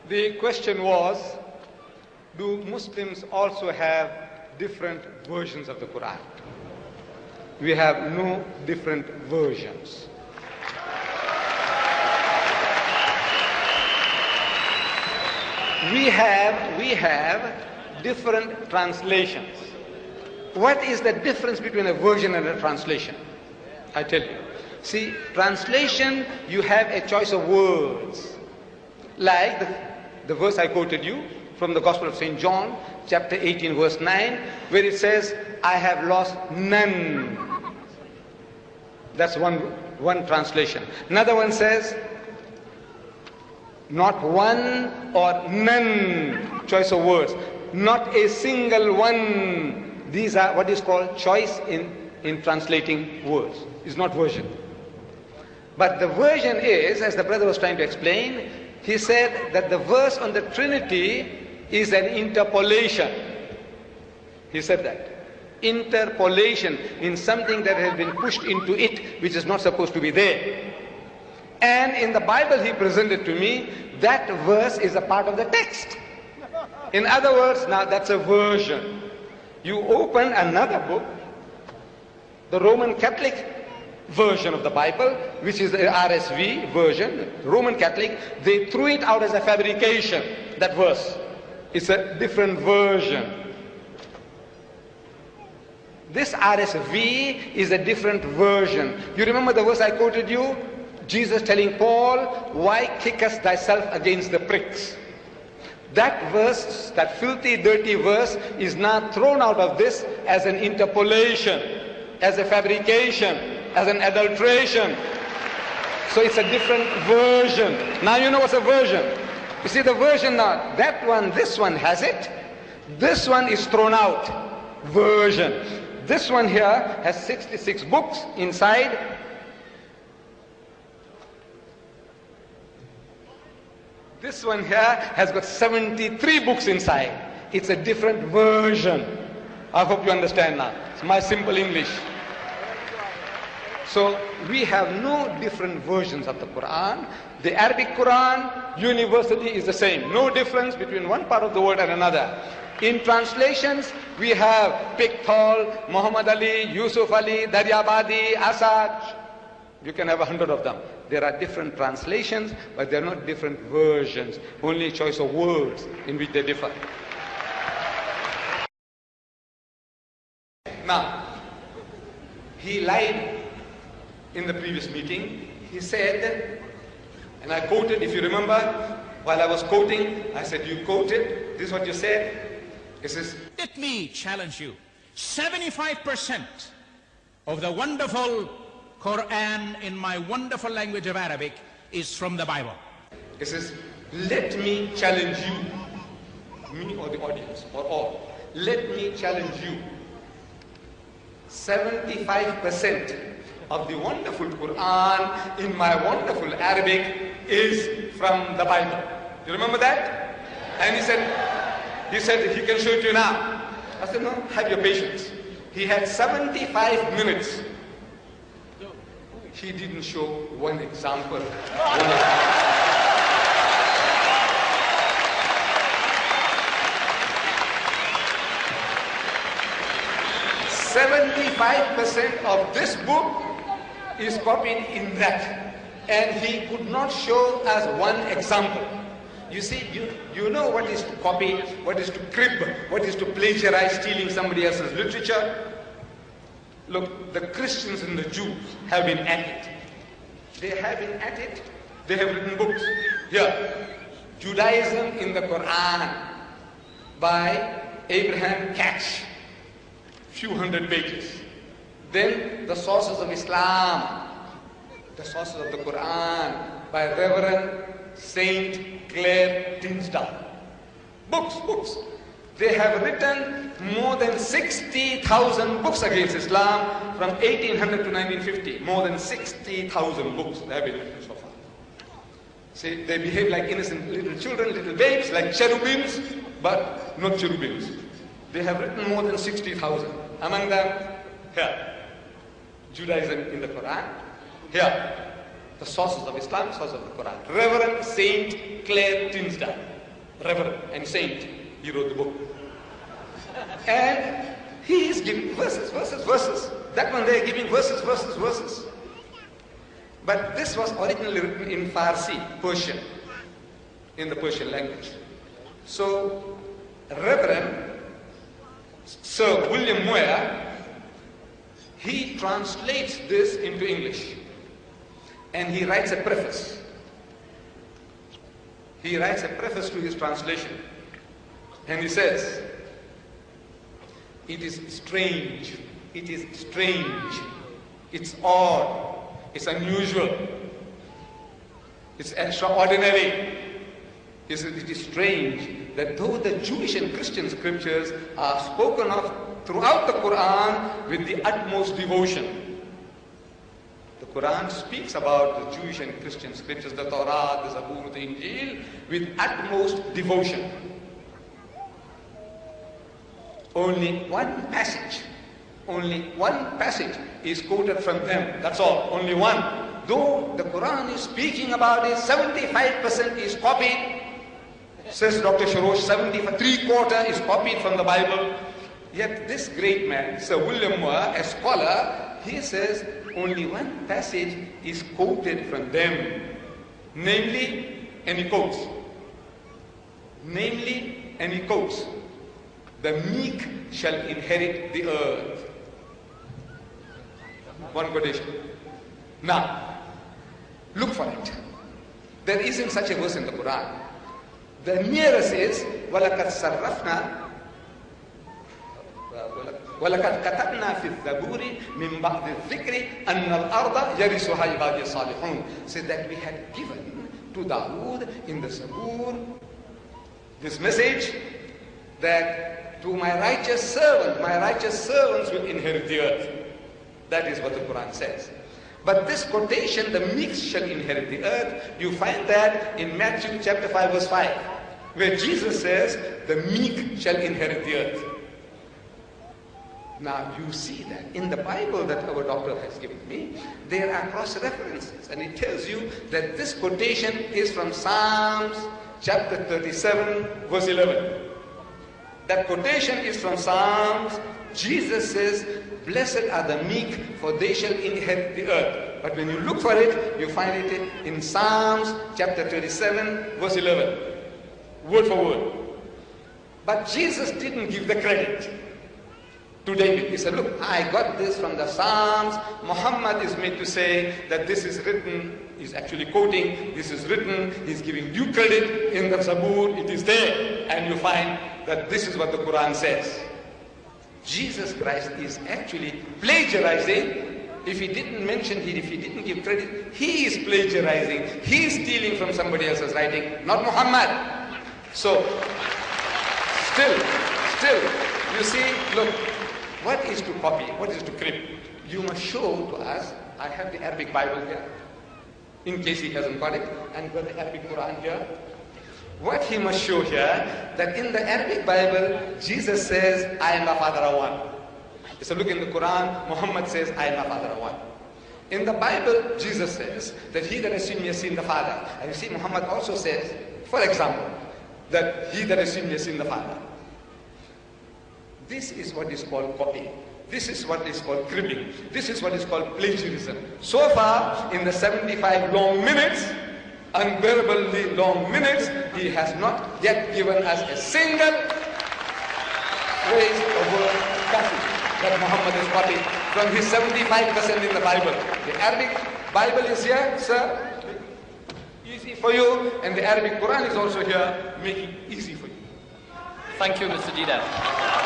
The question was, do Muslims also have different versions of the Quran? We have no different versions. We have different translations. What is the difference between a version and a translation? I tell you. See, translation, you have a choice of words. Like the verse I quoted you from the Gospel of St. John, chapter 18, verse 9, where it says, I have lost none. That's one translation. Another one says, not one or none, choice of words. Not a single one. These are what is called choice in translating words. It's not version. But the version is, as the brother was trying to explain, he said that the verse on the Trinity is an interpolation. He said that. Interpolation in something that has been pushed into it, which is not supposed to be there. And in the Bible he presented to me, that verse is a part of the text. In other words, now that's a version. You open another book, the Roman Catholic version of the Bible, which is the RSV version, Roman Catholic, they threw it out as a fabrication, that verse. It's a different version. This RSV is a different version. You remember the verse I quoted you? Jesus telling Paul, why kickest thyself against the pricks? That verse, that filthy, dirty verse, is now thrown out of this as an interpolation, as a fabrication, as an adulteration. So it's a different version. Now you know what's a version. You see the version now, that one, this one has it. This one is thrown out. Version. This one here has 66 books inside. This one here has got 73 books inside. It's a different version. I hope you understand now. It's my simple English. So we have no different versions of the Quran. The Arabic Quran universally is the same. No difference between one part of the world and another. In translations, we have Piqthal, Muhammad Ali, Yusuf Ali, Daryabadi, Asad. You can have 100 of them. There are different translations, but they're not different versions. Only choice of words in which they differ. Now, he lied in the previous meeting. He said, and I quoted, if you remember, while I was quoting, I said, you quoted, this is what you said. It says, let me challenge you. 75% of the wonderful Quran in my wonderful language of Arabic is from the Bible. It says, let me challenge you, me or the audience, or all. Let me challenge you. 75% of the wonderful Quran in my wonderful Arabic is from the Bible. You remember that? And he said he can show it to you now. I said, no, have your patience. He had 75 minutes. He didn't show one example. 75% of this book is copied in that. And he could not show us one example. You see, you know what is to copy, what is to crib, what is to plagiarize, stealing somebody else's literature. Look, the Christians and the Jews have been at it. They have been at it. They have written books. Here, Judaism in the Quran by Abraham Catch. Few hundred pages. Then the sources of Islam, the sources of the Quran by Reverend Saint Clair Tinsdale. Books. They have written more than 60,000 books against Islam from 1800 to 1950. More than 60,000 books they have been written so far. See, they behave like innocent little children, little babes, like cherubims, but not cherubims. They have written more than 60,000. Among them, here, Judaism in the Quran. Here, the sources of Islam, sources of the Quran. Reverend Saint Clair Tinsdale. reverend and saint. He wrote the book. And he is giving verses. That one they are giving verses. But this was originally written in Farsi, Persian, in the Persian language. So, Reverend Sir William Moyer, he translates this into English. And he writes a preface. He writes a preface to his translation. And he says, it is strange, it's odd, it's unusual, it's extraordinary. He says, it is strange that though the Jewish and Christian scriptures are spoken of throughout the Quran with the utmost devotion. The Quran speaks about the Jewish and Christian scriptures, the Torah, the Zabur, the Injil, with utmost devotion. Only one passage is quoted from them. That's all, only one. Though the Quran is speaking about it, 75% is copied. Says Dr. Sharosh, 3/4 is copied from the Bible. Yet this great man, Sir William Moore, a scholar, he says only one passage is quoted from them. Namely, and he quotes, the meek shall inherit the earth. One quotation. Now, look for it. There isn't such a verse in the Quran. The nearest is وَلَقَدْ صَرَّفْنَا وَلَقَدْ كَتَبْنَا فِي الزَّبُورِ مِنْ بَعْدِ الذِّكْرِ أَنَّ الْأَرْضَ يَرِثُهَا عِبَادِيَ الصَّالِحُونَ. So that we had given to Dawood in the Zabur this message that to my righteous servants will inherit the earth. That is what the Quran says. But this quotation, the meek shall inherit the earth, you find that in Matthew chapter 5 verse 5, where Jesus says, the meek shall inherit the earth. Now you see that in the Bible that our doctor has given me, there are cross-references, and it tells you that this quotation is from Psalms chapter 37 verse 11. That quotation is from Psalms. Jesus says, blessed are the meek, for they shall inherit the earth. But when you look for it, you find it in Psalms chapter 37 verse 11. Word for word. But Jesus didn't give the credit to David. He said, look, I got this from the Psalms. Muhammad is made to say that this is written. He's actually quoting, this is written. He's giving due credit in the Zabur. It is there. And you find that this is what the Quran says. Jesus Christ is actually plagiarizing. If he didn't mention it, if he didn't give credit, he is plagiarizing. He is stealing from somebody else's writing, not Muhammad. So, still, you see, look, what is to copy? What is to crib? You must show to us. I have the Arabic Bible here, in case he hasn't got it, and got the Arabic Quran here. What he must show here, that in the Arabic Bible, Jesus says, I and my Father are one. So look in the Quran, Muhammad says, I and my Father are one. In the Bible, Jesus says that he that has seen me has seen the Father. And you see, Muhammad also says, for example, that he that has seen me has seen the Father. This is what is called copying. This is what is called cribbing. This is what is called plagiarism. So far, in the 75 long minutes, unbearably long minutes, he has not yet given us a single phrase or word passage that Muhammad is copied from his 75% in the Bible. The Arabic Bible is here, sir, easy for you, and the Arabic Quran is also here, making it easy for you. Thank you, Mr. Deedat.